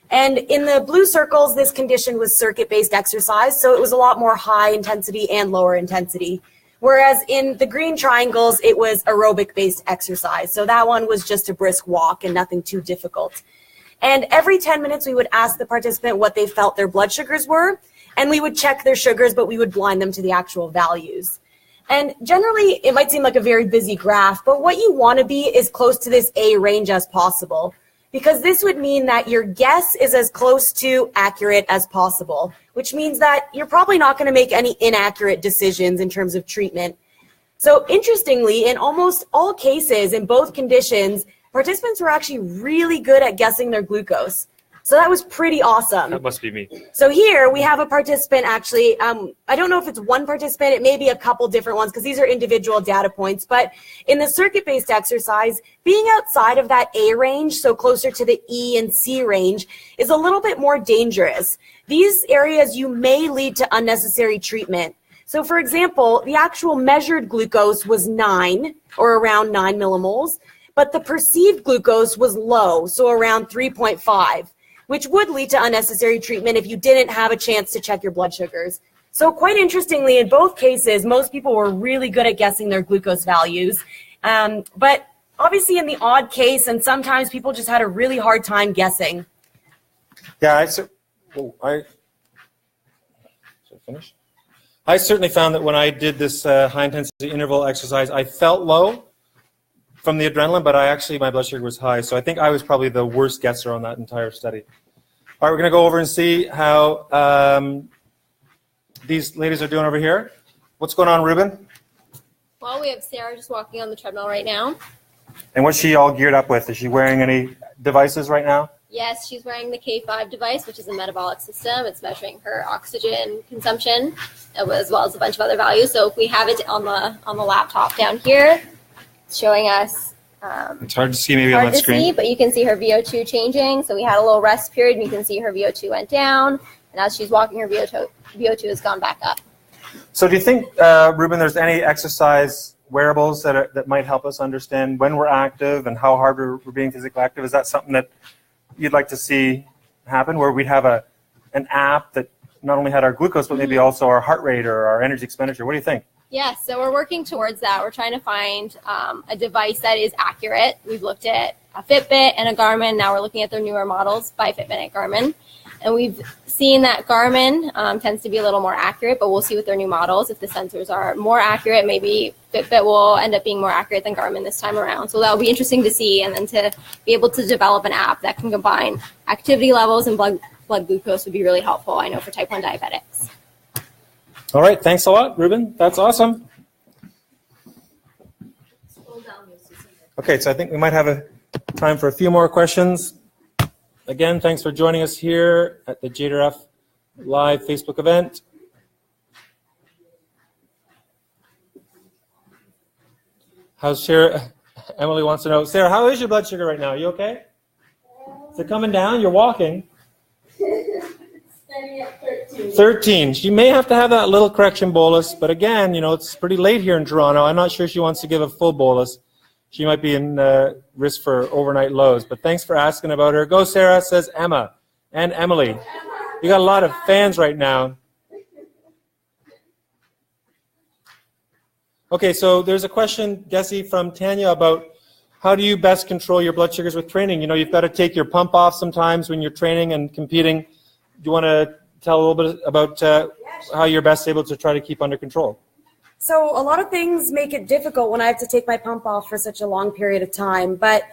And in the blue circles, this condition was circuit-based exercise, so it was a lot more high intensity and lower intensity. Whereas in the green triangles, it was aerobic-based exercise. So that one was just a brisk walk and nothing too difficult. And every 10 minutes, we would ask the participant what they felt their blood sugars were, and we would check their sugars, but we would blind them to the actual values. And generally, it might seem like a very busy graph, but what you want to be is close to this A range as possible, because this would mean that your guess is as close to accurate as possible, which means that you're probably not going to make any inaccurate decisions in terms of treatment. So interestingly, in almost all cases, in both conditions, participants were actually really good at guessing their glucose. So that was pretty awesome. That must be me. So here we have a participant actually, I don't know if it's one participant, it may be a couple different ones because these are individual data points, but in the circuit-based exercise, being outside of that A range, so closer to the E and C range, is a little bit more dangerous. These areas you may lead to unnecessary treatment. So for example, the actual measured glucose was 9 or around 9 millimoles, but the perceived glucose was low, so around 3.5. which would lead to unnecessary treatment if you didn't have a chance to check your blood sugars. So quite interestingly, in both cases, most people were really good at guessing their glucose values. But obviously in the odd case, and sometimes people just had a really hard time guessing. Yeah, I certainly found that when I did this high-intensity interval exercise, I felt low from the adrenaline, but my blood sugar was high. So I think I was probably the worst guesser on that entire study. All right, we're going to go over and see how these ladies are doing over here. What's going on, Ruben? Well, we have Sarah just walking on the treadmill right now. And what's she all geared up with? Is she wearing any devices right now? Yes, she's wearing the K5 device, which is a metabolic system. It's measuring her oxygen consumption as well as a bunch of other values. So if we have it on the laptop down here, it's showing us. It's hard to see maybe on that screen. But you can see her VO2 changing. So we had a little rest period, and you can see her VO2 went down. And as she's walking, her VO2 has gone back up. So do you think, Ruben, there's any exercise wearables that might help us understand when we're active and how hard we're being physically active? Is that something that you'd like to see happen, where we'd have an app that not only had our glucose, but maybe also our heart rate or our energy expenditure? What do you think? Yes, so we're working towards that. We're trying to find a device that is accurate. We've looked at a Fitbit and a Garmin. Now we're looking at their newer models by Fitbit and Garmin. And we've seen that Garmin tends to be a little more accurate, but we'll see with their new models if the sensors are more accurate. Maybe Fitbit will end up being more accurate than Garmin this time around. So that'll be interesting to see, and then to be able to develop an app that can combine activity levels and blood glucose would be really helpful, I know, for type 1 diabetics. All right, thanks a lot, Ruben. That's awesome. Okay, so I think we might have time for a few more questions. Again, thanks for joining us here at the JDRF live Facebook event. How's Sarah? Emily wants to know, Sarah, how is your blood sugar right now? Are you okay? Is it coming down? You're walking. Standing at 13. 13. She may have to have that little correction bolus, but again, you know, it's pretty late here in Toronto. I'm not sure she wants to give a full bolus. She might be in risk for overnight lows, but thanks for asking about her. Go Sarah, says Emma and Emily. You got a lot of fans right now. Okay, so there's a question, Gessie, from Tanya about how do you best control your blood sugars with training? You know, you've got to take your pump off sometimes when you're training and competing. Do you want to tell a little bit about how you're best able to try to keep under control? So a lot of things make it difficult when I have to take my pump off for such a long period of time. But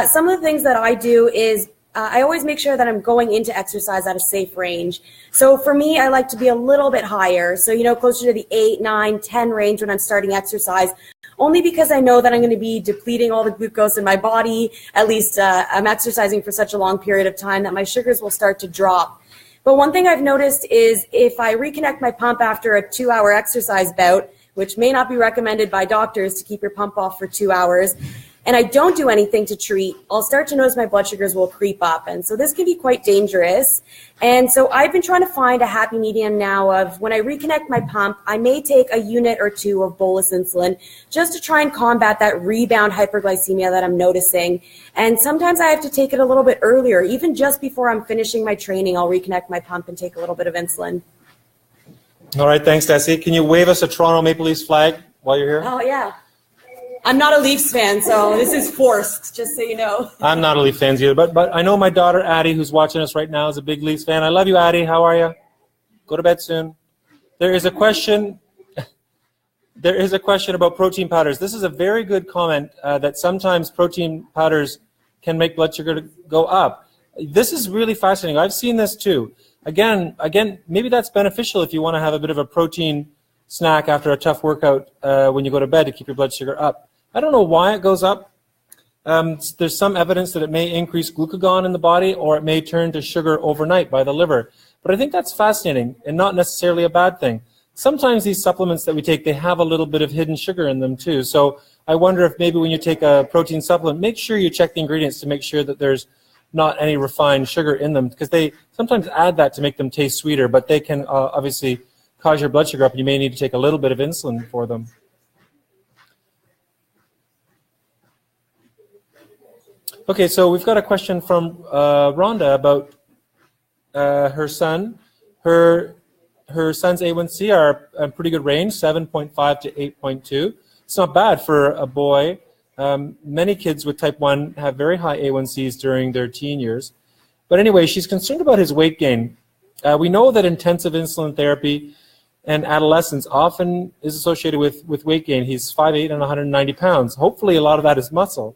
some of the things that I do is I always make sure that I'm going into exercise at a safe range. So for me, I like to be a little bit higher. So, you know, closer to the 8, 9, 10 range when I'm starting exercise, only because I know that I'm going to be depleting all the glucose in my body. At least I'm exercising for such a long period of time that my sugars will start to drop. But one thing I've noticed is if I reconnect my pump after a 2-hour exercise bout, which may not be recommended by doctors to keep your pump off for 2 hours, and I don't do anything to treat, I'll start to notice my blood sugars will creep up. And so this can be quite dangerous. And so I've been trying to find a happy medium now of when I reconnect my pump, I may take a unit or two of bolus insulin just to try and combat that rebound hyperglycemia that I'm noticing. And sometimes I have to take it a little bit earlier, even just before I'm finishing my training, I'll reconnect my pump and take a little bit of insulin. All right, thanks, Desi. Can you wave us a Toronto Maple Leafs flag while you're here? Oh, yeah. I'm not a Leafs fan, so this is forced, just so you know. I'm not a Leafs fan either, but I know my daughter Addie, who's watching us right now, is a big Leafs fan. I love you, Addie. How are you? Go to bed soon. There is a question about protein powders. This is a very good comment that sometimes protein powders can make blood sugar go up. This is really fascinating. I've seen this too. Again, maybe that's beneficial if you want to have a bit of a protein snack after a tough workout when you go to bed to keep your blood sugar up. I don't know why it goes up. There's some evidence that it may increase glucagon in the body, or it may turn to sugar overnight by the liver. But I think that's fascinating and not necessarily a bad thing. Sometimes these supplements that we take, they have a little bit of hidden sugar in them too. So I wonder if maybe when you take a protein supplement, make sure you check the ingredients to make sure that there's not any refined sugar in them, because they sometimes add that to make them taste sweeter, but they can obviously cause your blood sugar up, and you may need to take a little bit of insulin for them. Okay, so we've got a question from Rhonda about her son. Her son's A1C are a pretty good range, 7.5 to 8.2. It's not bad for a boy. Many kids with type 1 have very high A1Cs during their teen years. But anyway, she's concerned about his weight gain. We know that intensive insulin therapy and adolescence often is associated with weight gain. He's 5'8" and 190 pounds. Hopefully a lot of that is muscle.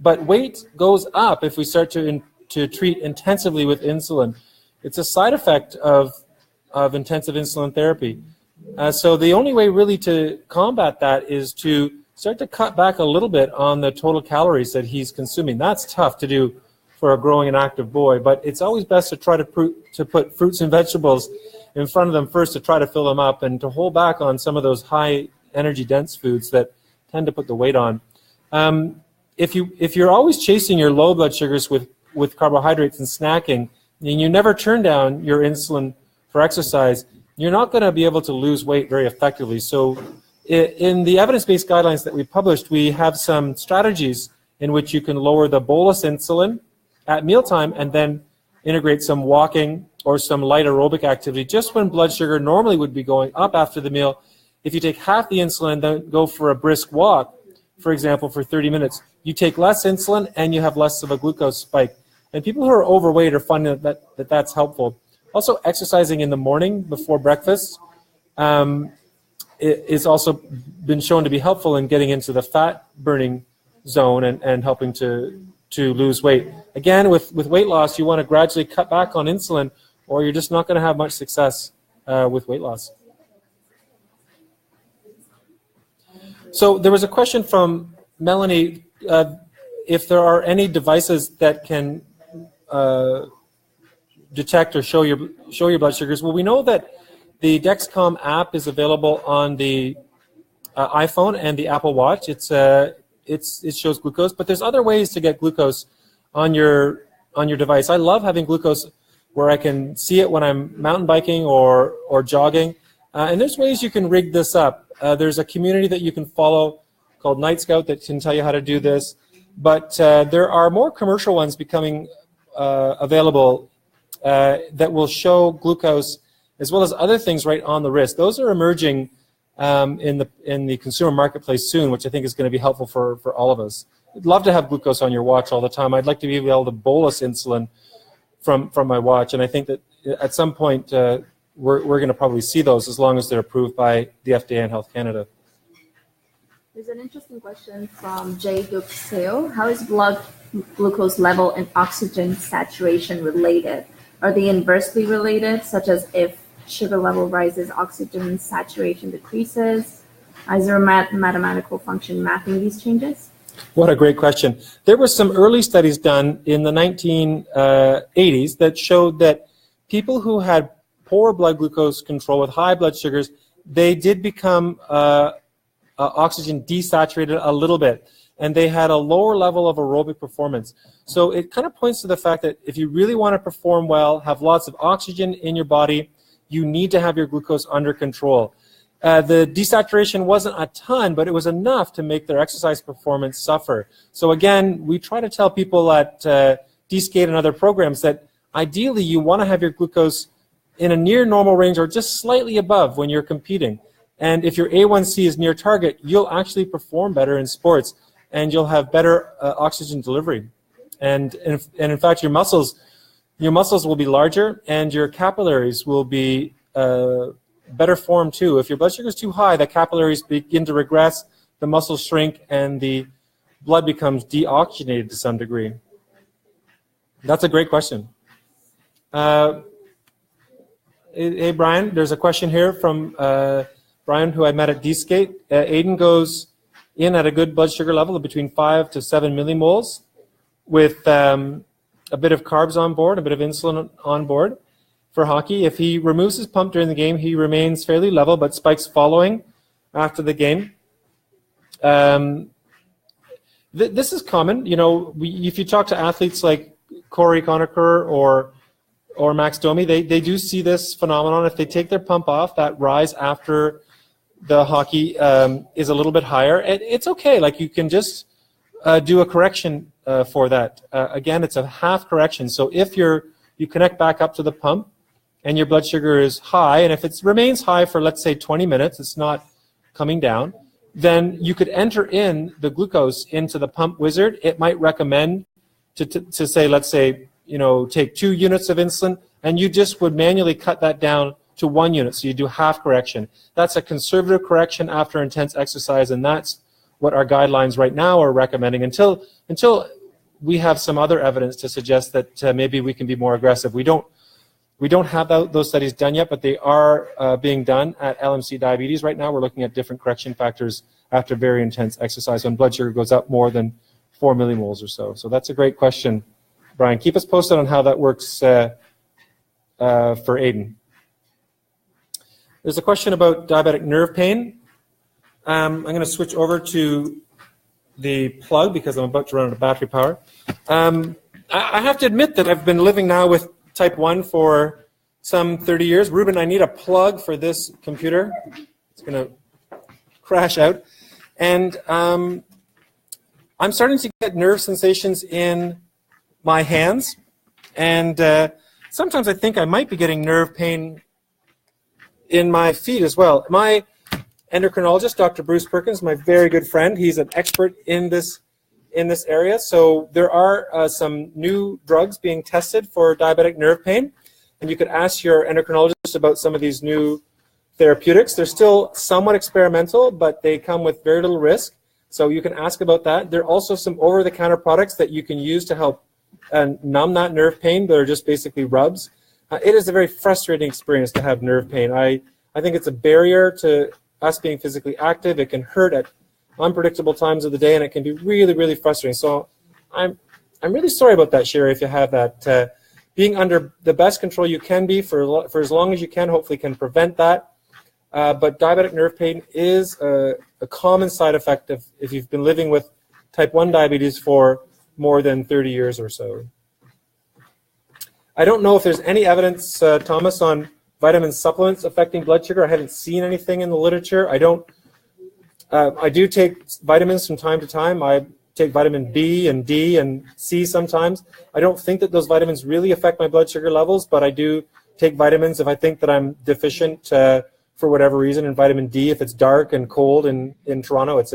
But weight goes up if we start to treat intensively with insulin. It's a side effect of intensive insulin therapy. So the only way really to combat that is to start to cut back a little bit on the total calories that he's consuming. That's tough to do for a growing and active boy, but it's always best to try to put fruits and vegetables in front of them first to try to fill them up, and to hold back on some of those high energy dense foods that tend to put the weight on. If you're always chasing your low blood sugars with carbohydrates and snacking, and you never turn down your insulin for exercise, you're not going to be able to lose weight very effectively. So in the evidence-based guidelines that we published, we have some strategies in which you can lower the bolus insulin at mealtime and then integrate some walking or some light aerobic activity just when blood sugar normally would be going up after the meal. If you take half the insulin, then go for a brisk walk, for example, for 30 minutes, you take less insulin and you have less of a glucose spike. And people who are overweight are finding that's helpful. Also, exercising in the morning before breakfast is also been shown to be helpful in getting into the fat burning zone and helping to lose weight. Again, with weight loss, you want to gradually cut back on insulin, or you're just not going to have much success with weight loss. So there was a question from Melanie, if there are any devices that can detect or show your blood sugars. Well, we know that the Dexcom app is available on the iPhone and the Apple Watch. It shows glucose, but there's other ways to get glucose on your device. I love having glucose where I can see it when I'm mountain biking or jogging. And there's ways you can rig this up. There's a community that you can follow called Night Scout that can tell you how to do this. But there are more commercial ones becoming available that will show glucose as well as other things right on the wrist. Those are emerging in the consumer marketplace soon, which I think is going to be helpful for all of us. I'd love to have glucose on your watch all the time. I'd like to be able to bolus insulin from my watch, and I think that at some point we're going to probably see those as long as they're approved by the FDA and Health Canada. There's an interesting question from Jay Duxale. How is blood glucose level and oxygen saturation related? Are they inversely related, such as if sugar level rises, oxygen saturation decreases? Is there a mathematical function mapping these changes? What a great question. There were some early studies done in the 1980s that showed that people who had poor blood glucose control with high blood sugars, they did become oxygen desaturated a little bit, and they had a lower level of aerobic performance. So it kind of points to the fact that if you really want to perform well, have lots of oxygen in your body, you need to have your glucose under control. The desaturation wasn't a ton, but it was enough to make their exercise performance suffer. So again, we try to tell people at D-Skate and other programs that ideally you want to have your glucose in a near normal range or just slightly above when you're competing. And if your A1C is near target, you'll actually perform better in sports, and you'll have better oxygen delivery. And in fact, your muscles will be larger, and your capillaries will be better formed too. If your blood sugar is too high, the capillaries begin to regress, the muscles shrink, and the blood becomes deoxygenated to some degree. That's a great question. Hey, Brian, there's a question here from Brian, who I met at D-Skate. Aiden goes in at a good blood sugar level of between 5 to 7 millimoles with a bit of carbs on board, a bit of insulin on board for hockey. If he removes his pump during the game, he remains fairly level, but spikes following after the game. This is common. You know, if you talk to athletes like Corey Conacher or Max Domi, they do see this phenomenon. If they take their pump off, that rise after the hockey is a little bit higher. It's okay. Like, you can just do a correction for that. Again, it's a half correction. So if you connect back up to the pump and your blood sugar is high, and if it remains high for, let's say, 20 minutes, it's not coming down, then you could enter in the glucose into the pump wizard. It might recommend to say, let's say, you know, take 2 units of insulin, and you just would manually cut that down to 1 unit. So you do half correction. That's a conservative correction after intense exercise, and that's what our guidelines right now are recommending until we have some other evidence to suggest that maybe we can be more aggressive. We don't have those studies done yet, but they are being done at LMC Diabetes right now. We're looking at different correction factors after very intense exercise when blood sugar goes up more than 4 millimoles or so. So that's a great question, Brian. Keep us posted on how that works for Aiden. There's a question about diabetic nerve pain. I'm going to switch over to the plug because I'm about to run out of battery power. I have to admit that I've been living now with type 1 for some 30 years. Ruben, I need a plug for this computer. It's going to crash out. And I'm starting to get nerve sensations in my hands. And sometimes I think I might be getting nerve pain in my feet as well. My endocrinologist, Dr. Bruce Perkins, my very good friend, he's an expert in this in this area. So there are some new drugs being tested for diabetic nerve pain, and you could ask your endocrinologist about some of these new therapeutics. They're still somewhat experimental, but they come with very little risk. So you can ask about that. There are also some over-the-counter products that you can use to help numb that nerve pain that are just basically rubs. It is a very frustrating experience to have nerve pain. I think it's a barrier to us being physically active. It can hurt at unpredictable times of the day, and it can be really, really frustrating. So I'm really sorry about that, Sherry, if you have that. Being under the best control you can be for as long as you can, hopefully can prevent that. But diabetic nerve pain is a common side effect if you've been living with type 1 diabetes for more than 30 years or so. I don't know if there's any evidence, Thomas, on vitamin supplements affecting blood sugar. I haven't seen anything in the literature. I do take vitamins from time to time. I take vitamin B and D and C sometimes. I don't think that those vitamins really affect my blood sugar levels, but I do take vitamins if I think that I'm deficient for whatever reason in vitamin D. If it's dark and cold in Toronto, it's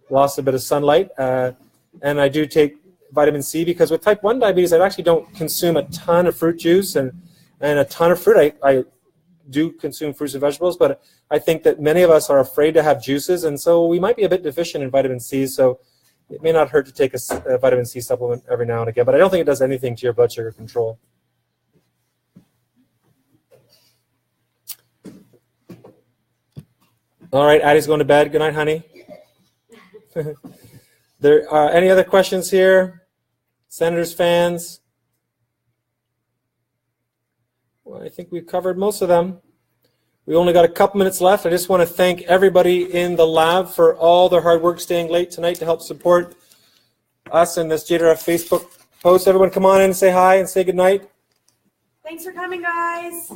lost a bit of sunlight. And I do take vitamin C because with type 1 diabetes, I actually don't consume a ton of fruit juice and a ton of fruit. I do consume fruits and vegetables, but I think that many of us are afraid to have juices, and so we might be a bit deficient in vitamin C, so it may not hurt to take a vitamin C supplement every now and again, but I don't think it does anything to your blood sugar control. All right, Addie's going to bed. Good night, honey. There are any other questions here? Senators, fans? Well, I think we've covered most of them. We only got a couple minutes left. I just want to thank everybody in the lab for all their hard work staying late tonight to help support us in this JDRF Facebook post. Everyone come on in and say hi and say good night. Thanks for coming, guys.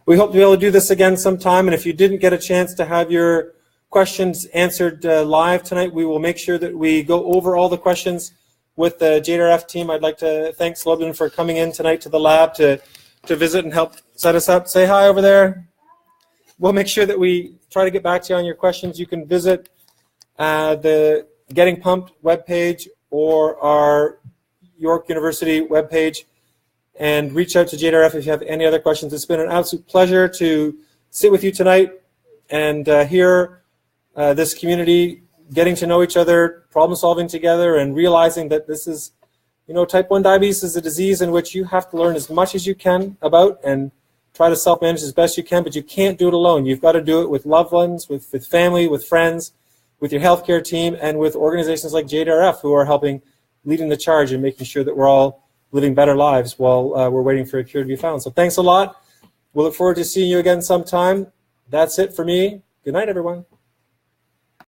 We hope to be able to do this again sometime, and if you didn't get a chance to have your questions answered live tonight, we will make sure that we go over all the questions with the JDRF team. I'd like to thank Slobden for coming in tonight to the lab to visit and help set us up. Say hi over there. We'll make sure that we try to get back to you on your questions. You can visit the Getting Pumped webpage or our York University webpage and reach out to JDRF if you have any other questions. It's been an absolute pleasure to sit with you tonight and hear this community getting to know each other, problem solving together, and realizing that this is, type 1 diabetes is a disease in which you have to learn as much as you can about and try to self-manage as best you can, but you can't do it alone. You've got to do it with loved ones, with family, with friends, with your healthcare team, and with organizations like JDRF who are helping, leading the charge and making sure that we're all living better lives while we're waiting for a cure to be found. So thanks a lot. We'll look forward to seeing you again sometime. That's it for me. Good night, everyone.